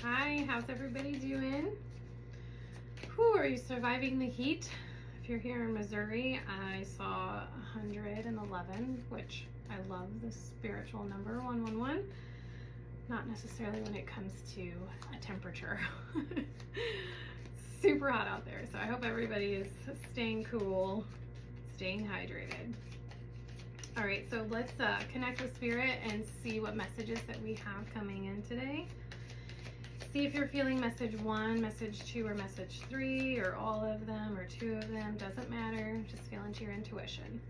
Hi, how's everybody doing? Whew, are you surviving the heat? If you're here in Missouri, I saw 111, which I love the spiritual number 111. Not necessarily when it comes to a temperature. Super hot out there, so I hope everybody is staying cool, staying hydrated. All right, so let's connect with Spirit and see what messages that we have coming in today. See if you're feeling message 1, message 2, or message 3, or all of them, or 2 of them. Doesn't matter. Just feel into your intuition.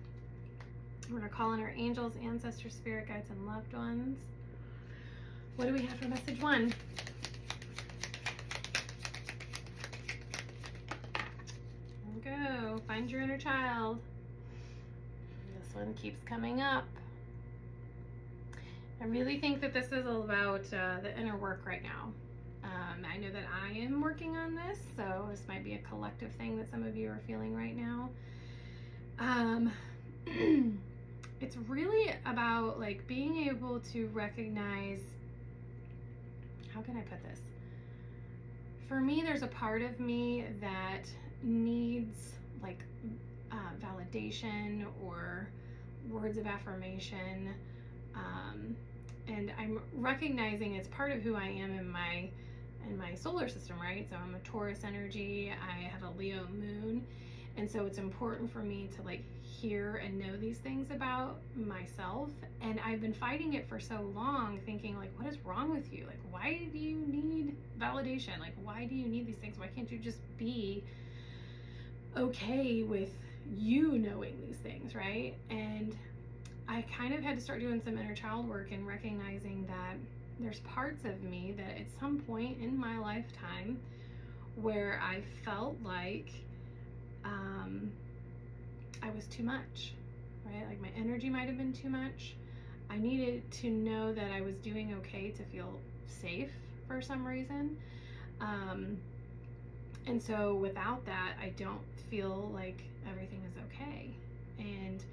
We're going to call on our angels, ancestors, spirit guides, and loved ones. What do we have for message 1? There we go. Find your inner child. This one keeps coming up. I really think that this is about the inner work right now. I know that I am working on this, so this might be a collective thing that some of you are feeling right now. It's really about like being able to recognize, how can I put this? For me, there's a part of me that needs like validation or words of affirmation, and I'm recognizing it's part of who I am in my solar system, right? So I'm a Taurus energy, I have a Leo moon, and so it's important for me to like hear and know these things about myself. And I've been fighting it for so long, thinking like, what is wrong with you? Like, why do you need validation? Like, why do you need these things? Why can't you just be okay with you knowing these things, right? And I kind of had to start doing some inner child work and recognizing that there's parts of me that at some point in my lifetime where I felt like I was too much, right? Like my energy might have been too much. I needed to know that I was doing okay to feel safe for some reason. And so without that, I don't feel like everything is okay. And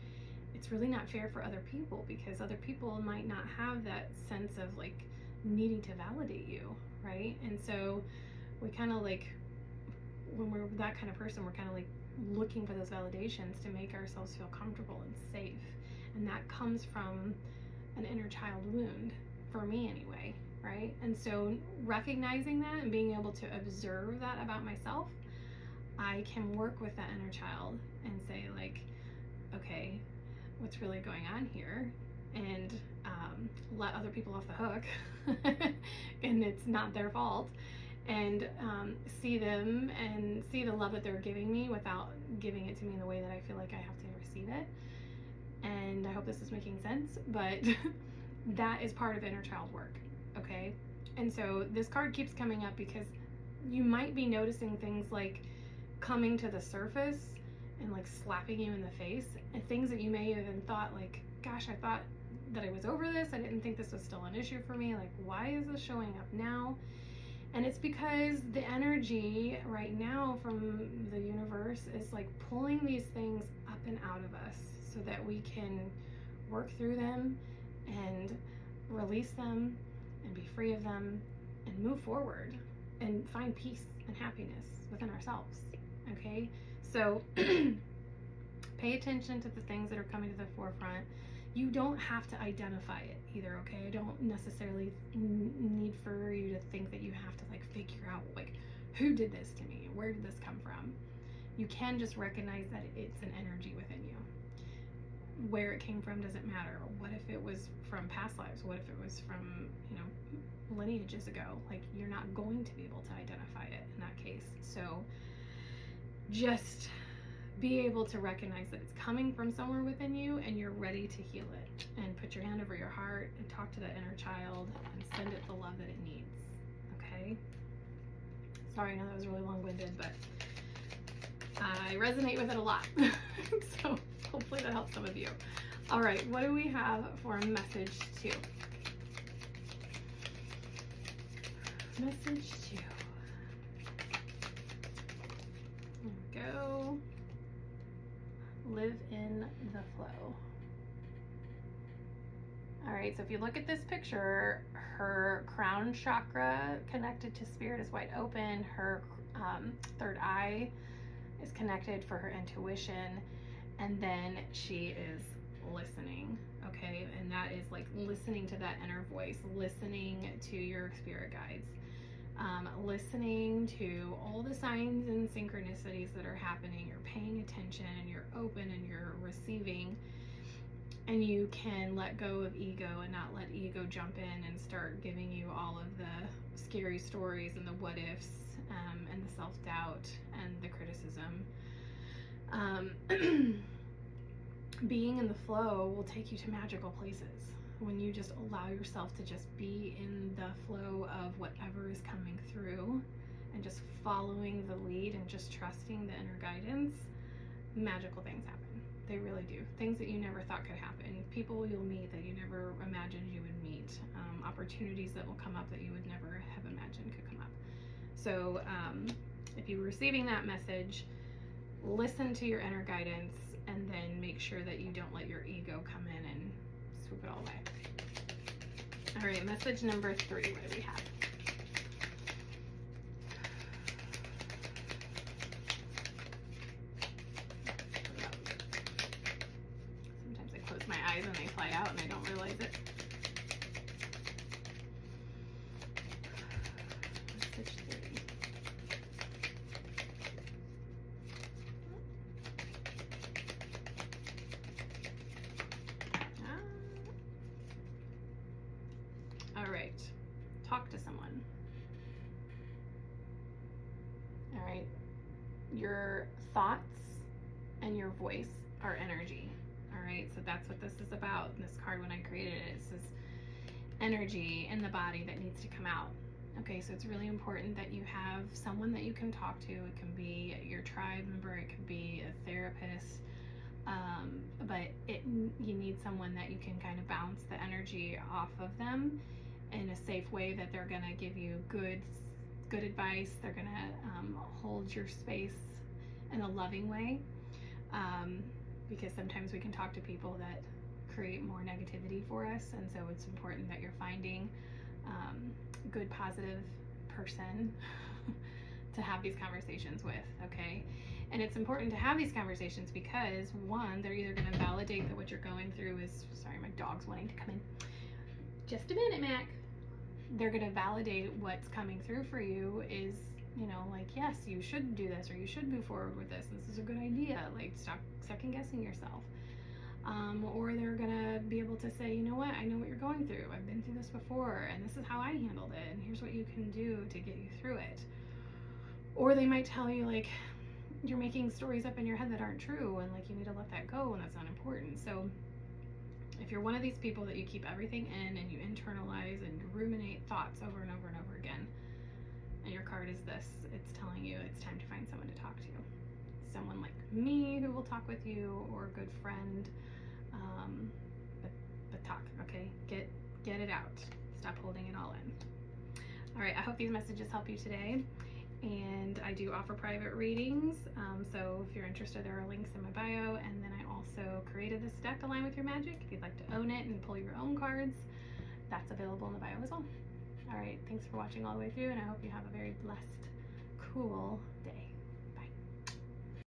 it's really not fair for other people, because other people might not have that sense of like needing to validate you, right? And so we kind of like, when we're that kind of person, we're kind of like looking for those validations to make ourselves feel comfortable and safe. And that comes from an inner child wound, for me anyway, right? And so recognizing that and being able to observe that about myself, I can work with that inner child and say like, okay, what's really going on here? And let other people off the hook and it's not their fault, and see them and see the love that they're giving me without giving it to me in the way that I feel like I have to receive it. And I hope this is making sense, but that is part of inner child work, okay? And so this card keeps coming up because you might be noticing things like coming to the surface and like slapping you in the face, and things that you may have even thought like, gosh, I thought that I was over this. I didn't think this was still an issue for me. Like, why is this showing up now? And it's because the energy right now from the universe is like pulling these things up and out of us so that we can work through them and release them and be free of them and move forward and find peace and happiness within ourselves, okay? So pay attention to the things that are coming to the forefront. You don't have to identify it either, okay? I don't necessarily need for you to think that you have to like figure out like, who did this to me? Where did this come from? You can just recognize that it's an energy within you. Where it came from doesn't matter. What if it was from past lives? What if it was from, lineages ago? Like, you're not going to be able to identify it in that case. So just be able to recognize that it's coming from somewhere within you and you're ready to heal it. And put your hand over your heart and talk to that inner child and send it the love that it needs, okay? Sorry, I know that was really long-winded, but I resonate with it a lot. So hopefully that helps some of you. All right, what do we have for message 2? Message 2. There we go. Live in the flow. All right, so if you look at this picture, her crown chakra connected to spirit is wide open. Her third eye is connected for her intuition. And then she is listening, okay? And that is like listening to that inner voice, listening to your spirit guides, listening to all the signs and synchronicities that are happening. You're paying attention and you're open and you're receiving, and you can let go of ego and not let ego jump in and start giving you all of the scary stories and the what ifs, and the self-doubt and the criticism. Being in the flow will take you to magical places when you just allow yourself to just be in the flow of whatever is coming through and just following the lead and just trusting the inner guidance. Magical things happen. They really do. Things that you never thought could happen. People you'll meet that you never imagined you would meet. Opportunities that will come up that you would never have imagined could come up. So if you're receiving that message, listen to your inner guidance, and then make sure that you don't let your ego come in and swoop it all away. All right, message number 3, what do we have? Sometimes I close my eyes and they fly out and I don't realize it. Message 3. All right, talk to someone. All right, your thoughts and your voice are energy. All right, so that's what this is about. This card, when I created it, it says energy in the body that needs to come out. Okay, so it's really important that you have someone that you can talk to. It can be your tribe member, it could be a therapist, but you need someone that you can kind of bounce the energy off of them in a safe way, that they're going to give you good advice. They're going to hold your space in a loving way, because sometimes we can talk to people that create more negativity for us, and so it's important that you're finding a good, positive person to have these conversations with, okay? And it's important to have these conversations because, one, they're either going to validate that what you're going through is, sorry, my dog's wanting to come in. Just a minute, Mac. They're going to validate what's coming through for you is, you know, like, yes, you should do this, or you should move forward with this. This is a good idea. Like, stop second guessing yourself. Or they're going to be able to say, you know what, I know what you're going through. I've been through this before, and this is how I handled it, and here's what you can do to get you through it. Or they might tell you, like, you're making stories up in your head that aren't true, and like, you need to let that go, and that's not important. So if you're one of these people that you keep everything in and you internalize and you ruminate thoughts over and over and over again, and your card is this, it's telling you it's time to find someone to talk to. Someone like me who will talk with you, or a good friend, but talk, okay? Get it out. Stop holding it all in. All right, I hope these messages help you today. And I do offer private readings, so if you're interested, there are links in my bio. And then I also created this deck, Align With Your Magic. If you'd like to own it and pull your own cards, that's available in the bio as well. All right, thanks for watching all the way through, and I hope you have a very blessed, cool day.